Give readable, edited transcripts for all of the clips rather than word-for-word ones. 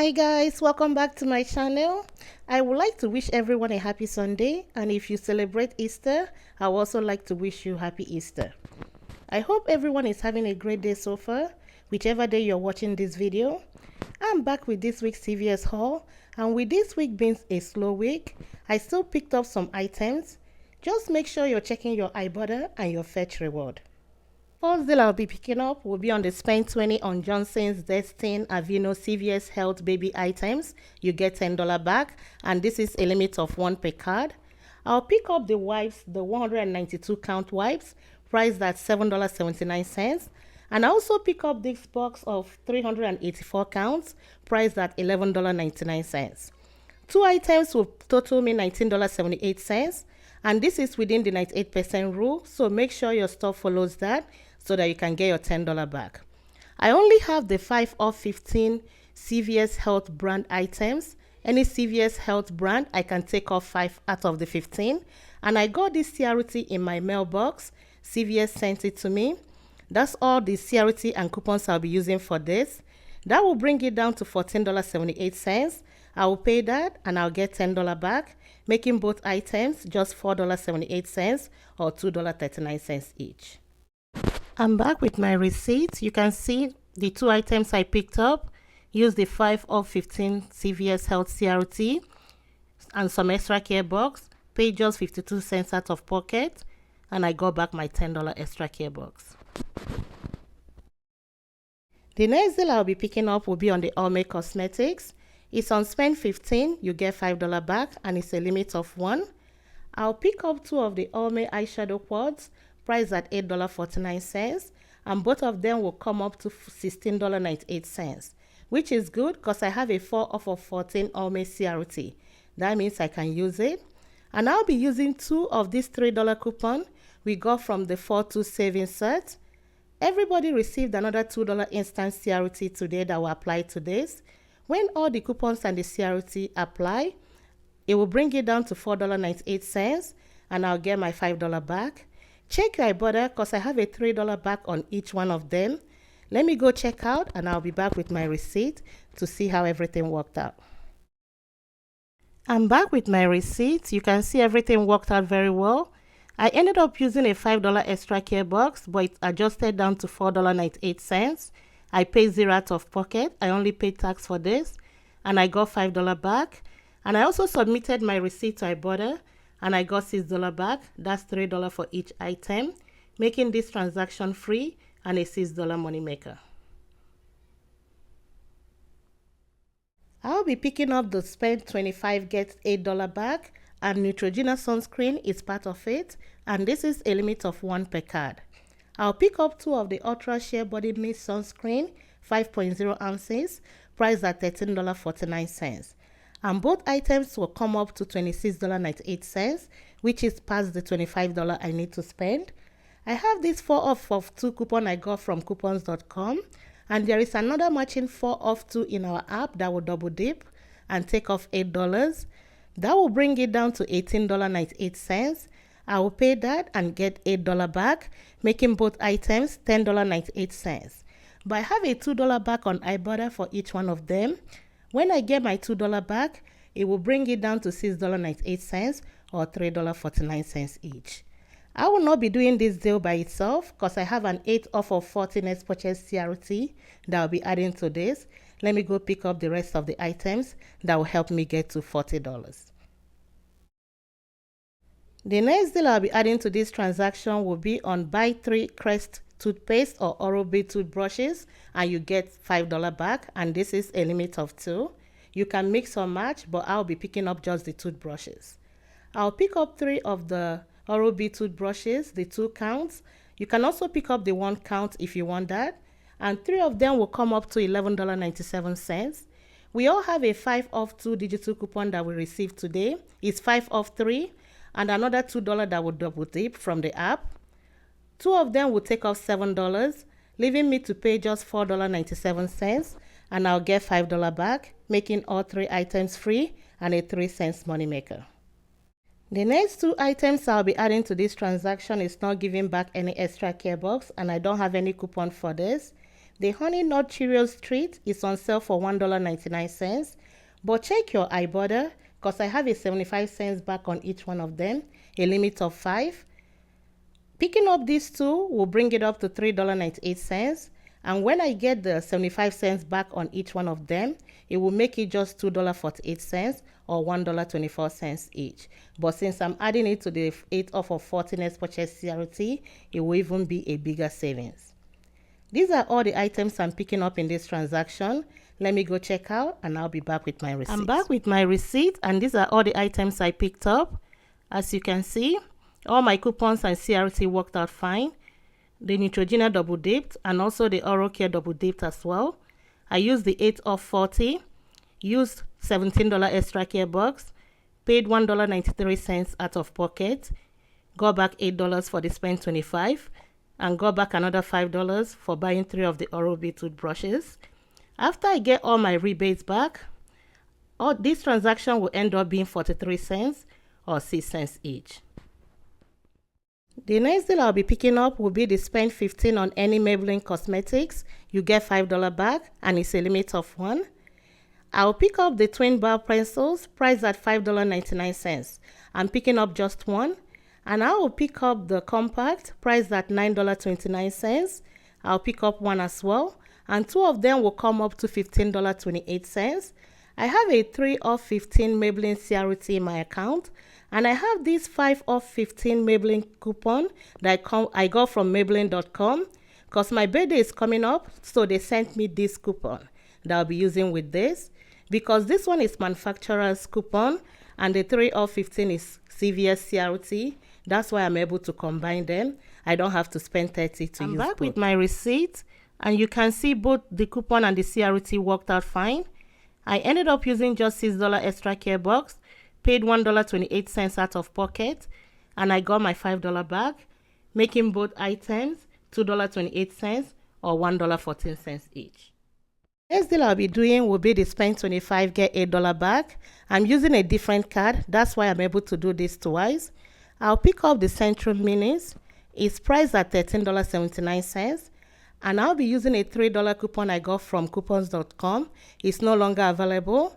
Hi guys, welcome back to my channel. I would like to wish everyone a happy Sunday, and if you celebrate Easter, I would also like to wish you happy Easter. I hope everyone is having a great day so far, whichever day you're watching this video. I'm back with this week's CVS haul, and with this week being a slow week, I still picked up some items. Just make sure you're checking your Ibotta and your fetch reward. First deal I'll be picking up will be on the spend 20 on Johnson's Destin Aveeno CVS Health baby items. You get $10 back, and this is a limit of 1 per card. I'll pick up the wipes, the 192 count wipes, priced at $7.79. And I also pick up this box of 384 counts, priced at $11.99. Two items will total me $19.78, and this is within the 98% rule, so make sure your store follows that so that you can get your $10 back. I only have the 5 of 15 CVS Health brand items. Any CVS Health brand, I can take off 5 out of the 15, and I got this CRT in my mailbox. CVS sent it to me. That's all the CRT and coupons I'll be using for this. That will bring it down to $14.78. I will pay that and I'll get $10 back, making both items just $4.78 or $2.39 each. I'm back with my receipt. You can see the two items I picked up. Use the 5 of 15 CVS Health CRT and some extra care box. Paid just 52 cents out of pocket, and I got back my $10 extra care box. The next deal I'll be picking up will be on the Almay Cosmetics. It's on spend 15, you get $5 back, and it's a limit of 1. I'll pick up 2 of the Almay eyeshadow quads, priced at $8.49, and both of them will come up to $16.98, which is good because I have a 4 off of 14 Almay CRT. That means I can use it. And I'll be using 2 of this $3 coupon we got from the 4-2 savings set. Everybody received another $2 instant CRT today that will apply to this. When all the coupons and the CRT apply, it will bring it down to $4.98, and I'll get my $5 back. Check your Ibotta because I have a $3 back on each one of them. Let me go check out, and I'll be back with my receipt to see how everything worked out. I'm back with my receipt. You can see everything worked out very well. I ended up using a $5 extra care box, but it adjusted down to $4.98. I paid 0 out of pocket. I only paid tax for this, and I got $5 back. And I also submitted my receipt to Ibotta, and I got $6 back. That's $3 for each item, making this transaction free and a $6 money maker. I'll be picking up the spend 25 get $8 back, and Neutrogena sunscreen is part of it, and this is a limit of 1 per card. I'll pick up 2 of the Ultra Sheer Body Mist sunscreen, 5.0 ounces, priced at $13.49. And both items will come up to $26.98, which is past the $25 I need to spend. I have this 4 off of 2 coupon I got from coupons.com, and there is another matching 4 off 2 in our app that will double dip and take off $8. That will bring it down to $18.98. I will pay that and get $8 back, making both items $10.98. But I have a $2 back on Ibotta for each one of them. When I get my $2 back, it will bring it down to $6.98 or $3.49 each. I will not be doing this deal by itself because I have an 8 off of 14 next purchase CRT that I'll be adding to this. Let me go pick up the rest of the items that will help me get to $40. The next deal I'll be adding to this transaction will be on buy 3 Crest toothpaste or Oral-B toothbrushes, and you get $5 back, and this is a limit of 2. You can mix or match, but I'll be picking up just the toothbrushes. I'll pick up 3 of the Oral-B toothbrushes, the 2 counts. You can also pick up the 1 count if you want that, and 3 of them will come up to $11.97. We all have a 5 off 2 digital coupon that we received today. It's 5 off 3, and another $2 that will double dip from the app. 2 of them will take off $7, leaving me to pay just $4.97, and I'll get $5 back, making all 3 items free and a 3 cents money maker. The next 2 items I'll be adding to this transaction is not giving back any extra care box, and I don't have any coupon for this. The Honey Nut Cheerios treat is on sale for $1.99, but check your Ibotta because I have a 75 cents back on each one of them, a limit of 5. Picking up these two will bring it up to $3.98, and when I get the 75 cents back on each one of them, it will make it just $2.48 or $1.24 each. But since I'm adding it to the 8 off of 40 next purchase CRT, it will even be a bigger savings. These are all the items I'm picking up in this transaction. Let me go check out and I'll be back with my receipt. I'm back with my receipt and these are all the items I picked up. As you can see, all my coupons and CRT worked out fine. The Neutrogena double dipped and also the oral care double dipped as well. I used the 8 off 40, used $17 extra care box, paid $1.93 out of pocket, got back $8 for the spend 25, and got back another $5 for buying 3 of the Oral-B toothbrushes. After I get all my rebates back, this transaction will end up being 43 cents or 6 cents each. The next deal I'll be picking up will be the spend 15 on any Maybelline cosmetics. You get $5 back and it's a limit of 1. I'll pick up the twin bar pencils priced at $5.99. I'm picking up just one. And I will pick up the compact priced at $9.29. I'll pick up one as well. And 2 of them will come up to $15.28. I have a 3 off 15 Maybelline CRT in my account. And I have this 5 off 15 Maybelline coupon that I got from Maybelline.com because my birthday is coming up. So they sent me this coupon that I'll be using with this. Because this one is manufacturer's coupon and the 3 off 15 is CVS CRT. That's why I'm able to combine them. I don't have to spend 30 to use both. I'm back with my receipt and you can see both the coupon and the CRT worked out fine. I ended up using just $6 extra care box, paid $1.28 out of pocket, and I got my $5 back, making both items $2.28 or $1.14 each. Next deal I'll be doing will be the spend 25 get $8 back. I'm using a different card, that's why I'm able to do this twice. I'll pick up the Centrum minis. It's priced at $13.79. And I'll be using a $3 coupon I got from coupons.com. It's no longer available.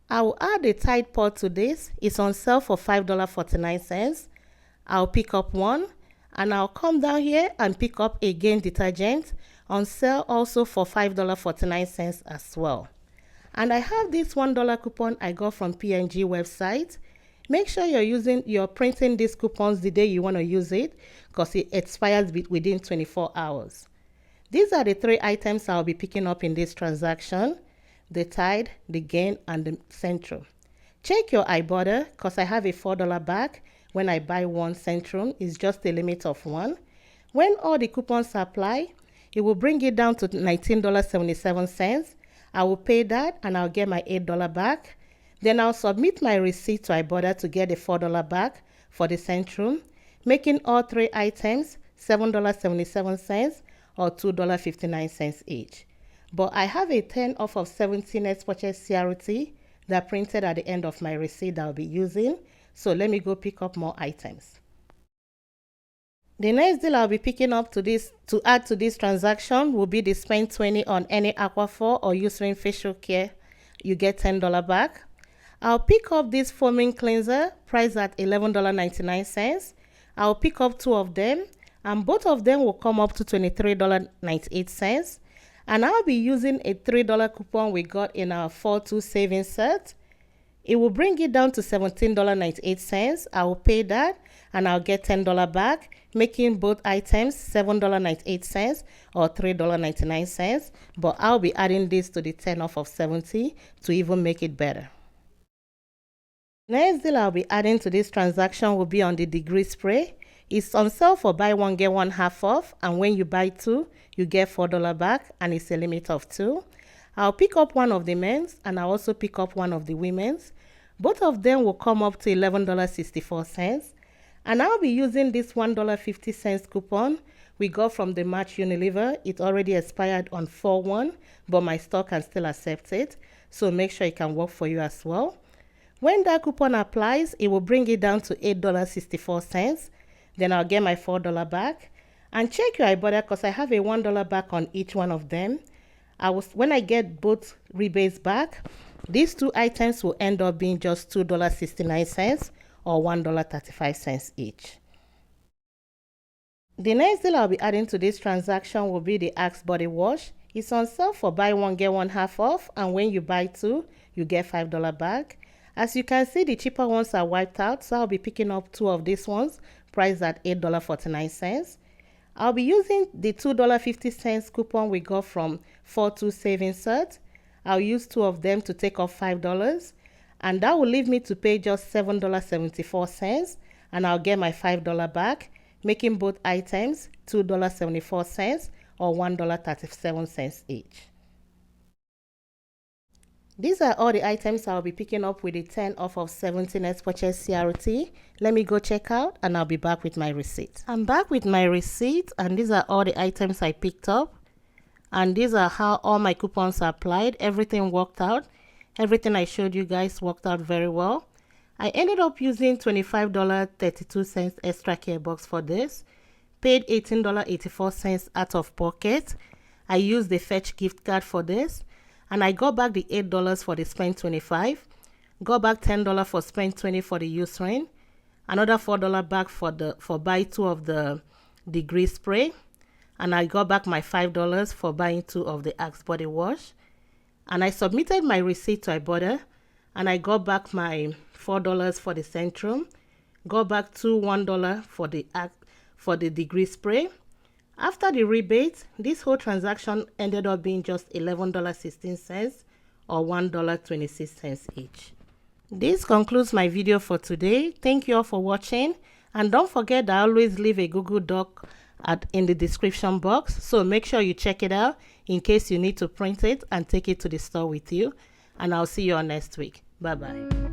I will add a Tide Pod to this. It's on sale for $5.49. I'll pick up one. And I'll come down here and pick up again detergent on sale also for $5.49 as well. And I have this $1 coupon I got from P&G website. Make sure you're printing these coupons the day you want to use it because it expires within 24 hours. These are the 3 items I'll be picking up in this transaction: the Tide, the Gain, and the Centrum. Check your Ibotta because I have a $4 back when I buy one Centrum. It's just a limit of 1. When all the coupons apply, it will bring it down to $19.77. I will pay that and I'll get my $8 back. Then I'll submit my receipt to Ibotta to get the $4 back for the Centrum, making all 3 items $7.77 or $2.59 each. But I have a 10 off of 17 next purchase CRT that printed at the end of my receipt that I'll be using. So let me go pick up more items. The next deal I'll be picking up to add to this transaction will be the spend 20 on any Aquaphor or Eucerin facial care. You get $10 back. I'll pick up this foaming cleanser priced at $11.99. I'll pick up 2 of them and both of them will come up to $23.98. And I'll be using a $3 coupon we got in our 4-2 savings set. It will bring it down to $17.98. I will pay that and I'll get $10 back, making both items $7.98 or $3.99. But I'll be adding this to the 10 off of 70 to even make it better. Next deal I'll be adding to this transaction will be on the Degree Spray. It's on sale for buy one get one half off, and when you buy 2, you get $4 back and it's a limit of 2. I'll pick up one of the men's and I'll also pick up one of the women's. Both of them will come up to $11.64. And I'll be using this $1.50 coupon we got from the Match Unilever. It already expired on 4/1, but my store can still accept it. So make sure it can work for you as well. When that coupon applies, it will bring it down to $8.64. Then I'll get my $4 back. And check your Ibotta because I have a $1 back on each one of them. When I get both rebates back, these two items will end up being just $2.69 or $1.35 each. The next deal I'll be adding to this transaction will be the Axe body wash. It's on sale for buy one get one half off, and when you buy two, you get $5 back. As you can see, the cheaper ones are wiped out, so I'll be picking up two of these ones, priced at $8.49. I'll be using the $2.50 coupon we got from 42 Savings Cert. I'll use two of them to take off $5, and that will leave me to pay just $7.74, and I'll get my $5 back, making both items $2.74 or $1.37 each. These are all the items I'll be picking up with the 10 off of 70 next purchase CRT. Let me go check out and I'll be back with my receipt. I'm back with my receipt, and these are all the items I picked up. And these are how all my coupons are applied. Everything worked out. Everything I showed you guys worked out very well. I ended up using $25.32 extra care box for this. Paid $18.84 out of pocket. I used the Fetch gift card for this. And I got back the $8 for the spend 25. Got back $10 for spend 20 for the use ring. Another $4 back for buy two of the grease spray. And I got back my $5 for buying two of the Axe body wash. And I submitted my receipt to Ibotta, and I got back my $4 for the Centrum. Got back $1 for the degree spray. After the rebate, this whole transaction ended up being just $11.16 or $1.26 each. This concludes my video for today. Thank you all for watching, and don't forget I always leave a Google Doc in the description box, so make sure you check it out in case you need to print it and take it to the store with you. And I'll see you all next week. Bye bye.